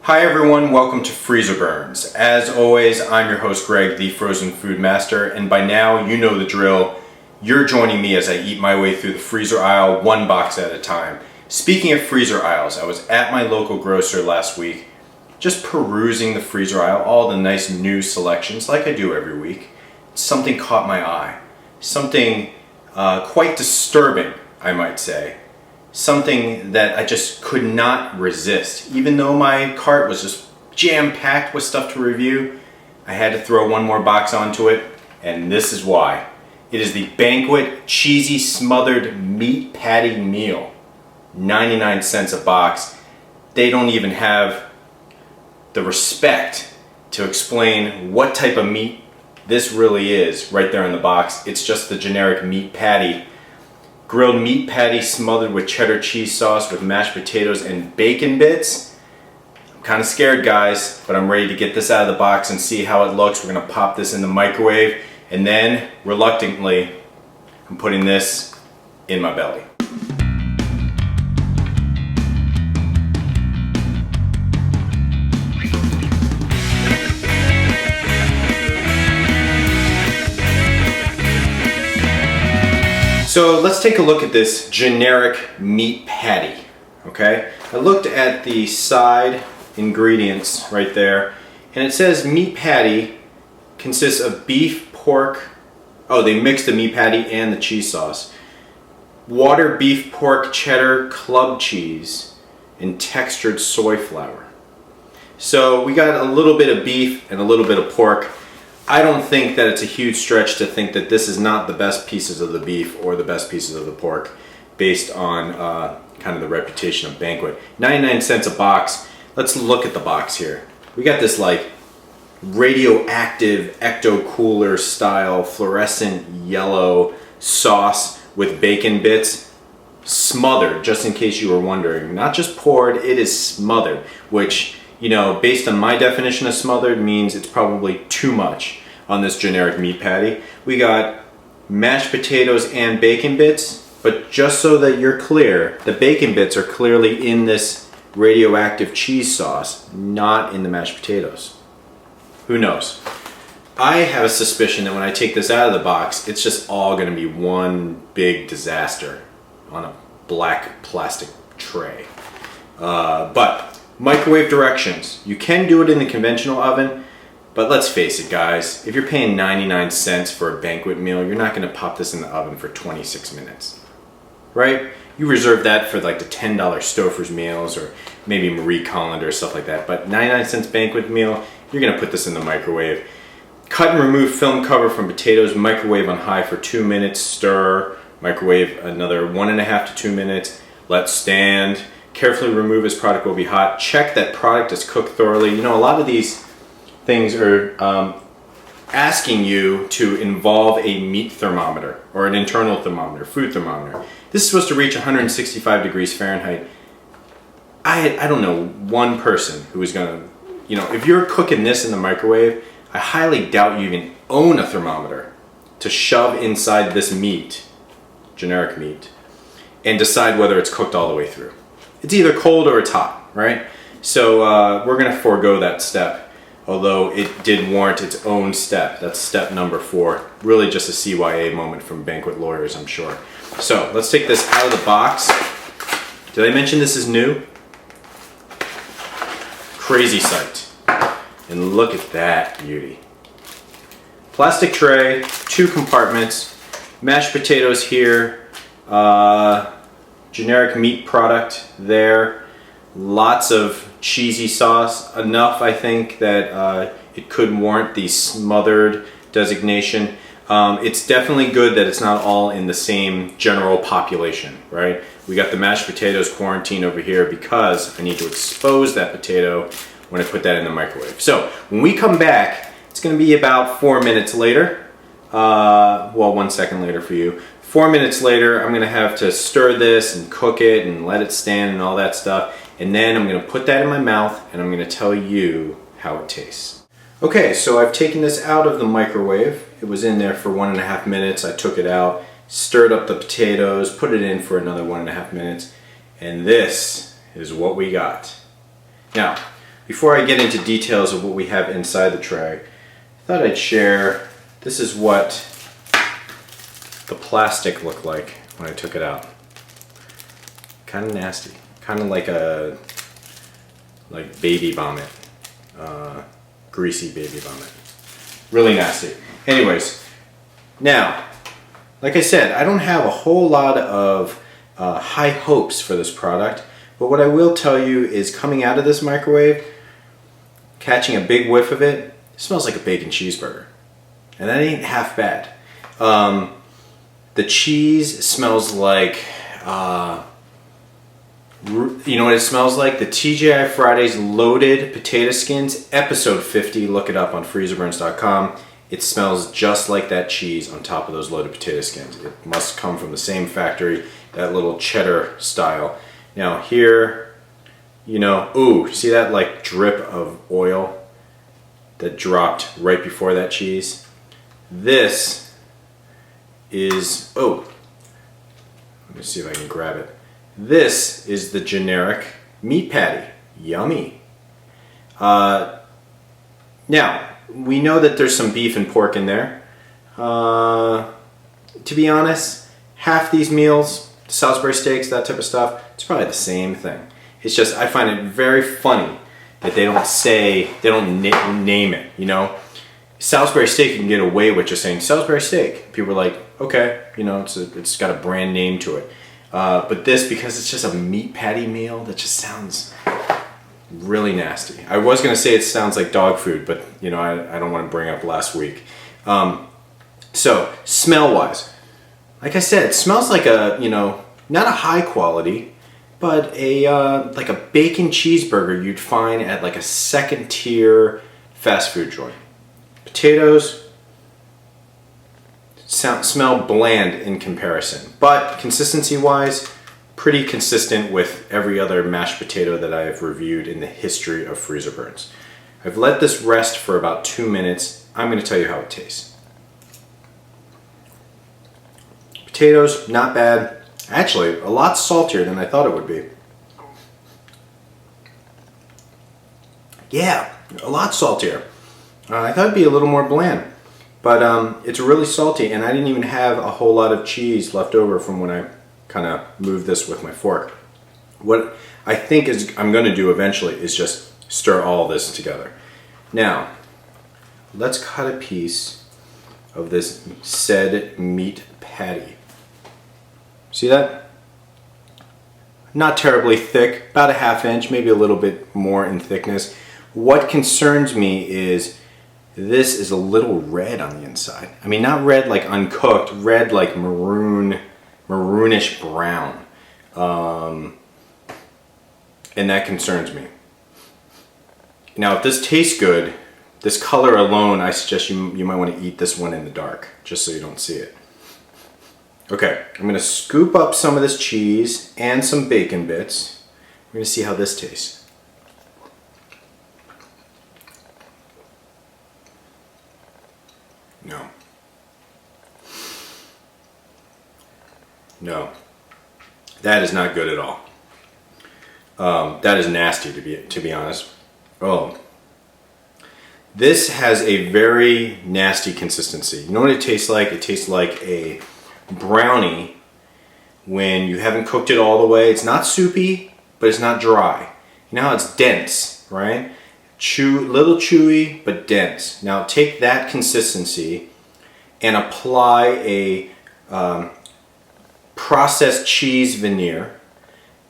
Hi everyone, welcome to Freezerburns. As always, I'm your host Greg, the frozen food master, and by now you know the drill. You're joining me as I eat my way through the freezer aisle one box at a time. Speaking of freezer aisles, I was at my local grocer last week, just perusing the freezer aisle, all the nice new selections like I do every week. Something caught my eye. Something quite disturbing, I might say. Something that I just could not resist. Even though my cart was just jam-packed with stuff to review, I had to throw one more box onto it, and this is why. It is the Banquet Cheesy Smothered Meat Patty Meal. 99 cents a box. They don't even have the respect to explain what type of meat this really is right there in the box. It's just the generic meat patty. Grilled meat patty smothered with cheddar cheese sauce with mashed potatoes and bacon bits. I'm kind of scared, guys, but I'm ready to get this out of the box and see how it looks. We're going to pop this in the microwave, and then, reluctantly, I'm putting this in my belly. So let's take a look at this generic meat patty, okay? I looked at the side ingredients right there, and it says meat patty consists of beef, pork, they mixed the meat patty and the cheese sauce, water, beef, pork, cheddar, club cheese, and textured soy flour. So we got a little bit of beef and a little bit of pork. I don't think that it's a huge stretch to think that this is not the best pieces of the beef or the best pieces of the pork based on kind of the reputation of Banquet. 99 cents a box. Let's look at the box here. We got this like radioactive ecto-cooler style fluorescent yellow sauce with bacon bits. Smothered, just in case you were wondering. Not just poured, it is smothered, which, you know, based on my definition of smothered, means it's probably too much on this generic meat patty. We got mashed potatoes and bacon bits, but just so that you're clear, the bacon bits are clearly in this radioactive cheese sauce, not in the mashed potatoes. Who knows? I have a suspicion that when I take this out of the box, it's just all gonna be one big disaster on a black plastic tray. But microwave directions. You can do it in the conventional oven, but let's face it, guys, if you're paying 99 cents for a Banquet meal, you're not going to pop this in the oven for 26 minutes, right? You reserve that for like the $10 Stouffer's meals or maybe Marie Colander or stuff like that, but 99 cents Banquet meal, you're going to put this in the microwave. Cut and remove film cover from potatoes, microwave on high for 2 minutes, stir, microwave another 1.5 to 2 minutes, let stand. Carefully remove as product will be hot. Check that product is cooked thoroughly. You know, a lot of these things are asking you to involve a meat thermometer or an internal thermometer, food thermometer. This is supposed to reach 165 degrees Fahrenheit. I don't know one person who is gonna, you know, if you're cooking this in the microwave, I highly doubt you even own a thermometer to shove inside this meat, generic meat, and decide whether it's cooked all the way through. It's either cold or it's hot, right? So we're gonna forego that step, although it did warrant its own step. That's step number 4. Really just a CYA moment from Banquet lawyers, I'm sure. So let's take this out of the box. Did I mention this is new? Crazy sight. And look at that beauty. Plastic tray, 2 compartments, mashed potatoes here, generic meat product there, lots of cheesy sauce, enough I think that it could warrant the smothered designation. It's definitely good that it's not all in the same general population, right? We got the mashed potatoes quarantine over here because I need to expose that potato when I put that in the microwave. So when we come back, it's going to be about 4 minutes later. Well, 1 second later for you. 4 minutes later, I'm going to have to stir this and cook it and let it stand and all that stuff. And then I'm going to put that in my mouth and I'm going to tell you how it tastes. Okay, so I've taken this out of the microwave. It was in there for 1.5 minutes. I took it out, stirred up the potatoes, put it in for another 1.5 minutes, and this is what we got. Now, before I get into details of what we have inside the tray, I thought I'd share, this is what the plastic looked like when I took it out. Kind of nasty. Kind of like baby vomit. Greasy baby vomit. Really nasty. Anyways, now, like I said, I don't have a whole lot of high hopes for this product, but what I will tell you is coming out of this microwave, catching a big whiff of it, smells like a bacon cheeseburger. And that ain't half bad. The cheese smells like, you know what it smells like? The TGI Fridays loaded potato skins, episode 50, look it up on freezerburns.com. It smells just like that cheese on top of those loaded potato skins. It must come from the same factory, that little cheddar style. Now here, you know, ooh, see that like drip of oil that dropped right before that cheese? This is, oh, let me see if I can grab it. This is the generic meat patty. Yummy. Now, we know that there's some beef and pork in there. To be honest, half these meals, Salisbury steaks, that type of stuff, it's probably the same thing. It's just, I find it very funny that they don't say, they don't name it, you know? Salisbury steak, you can get away with just saying Salisbury steak. People are like, okay, you know, it's got a brand name to it. But this, because it's just a meat patty meal, that just sounds really nasty. I was going to say it sounds like dog food, but you know, I don't want to bring up last week. So, smell-wise, like I said, it smells like a, you know, not a high quality, but a like a bacon cheeseburger you'd find at like a second tier fast food joint. Potatoes smell bland in comparison, but consistency-wise, pretty consistent with every other mashed potato that I have reviewed in the history of Freezerburns. I've let this rest for about 2 minutes. I'm going to tell you how it tastes. Potatoes, not bad. Actually, a lot saltier than I thought it would be. Yeah, a lot saltier. I thought it'd be a little more bland. But it's really salty, and I didn't even have a whole lot of cheese left over from when I kind of moved this with my fork. What I think is I'm going to do eventually is just stir all this together. Now, let's cut a piece of this said meat patty. See that? Not terribly thick, about a ½ inch, maybe a little bit more in thickness. What concerns me is this is a little red on the inside. I mean, not red like uncooked, red like maroonish brown. And that concerns me. Now, if this tastes good, this color alone, I suggest you might want to eat this one in the dark, just so you don't see it. Okay, I'm going to scoop up some of this cheese and some bacon bits. We're going to see how this tastes. No. No. That is not good at all. That is nasty, to be honest. Oh. This has a very nasty consistency. You know what it tastes like? It tastes like a brownie when you haven't cooked it all the way. It's not soupy, but it's not dry. You know how it's dense, right? Little chewy, but dense. Now take that consistency and apply a processed cheese veneer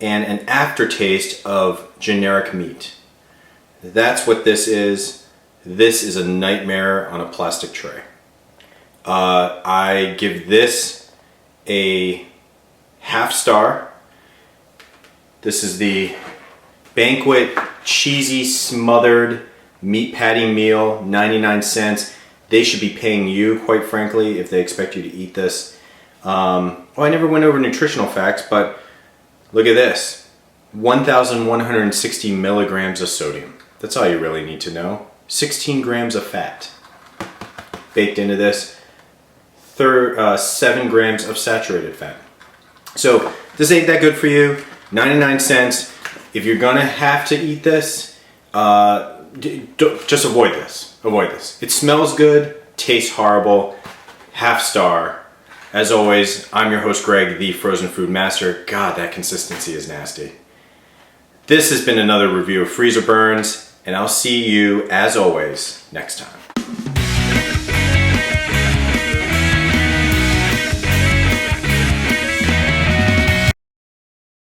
and an aftertaste of generic meat. That's what this is. This is a nightmare on a plastic tray. I give this a ½ star. This is the Banquet cheesy smothered meat patty meal, 99 cents. They should be paying you, quite frankly, if they expect you to eat this. I never went over nutritional facts, but look at this. 1,160 milligrams of sodium. That's all you really need to know. 16 grams of fat baked into this. 7 grams of saturated fat. So this ain't that good for you. 99 cents. If you're gonna have to eat this, Just avoid this. Avoid this. It smells good, tastes horrible. Half star. As always, I'm your host Greg, the Frozen Food Master. God, that consistency is nasty. This has been another review of Freezerburns, and I'll see you, as always, next time.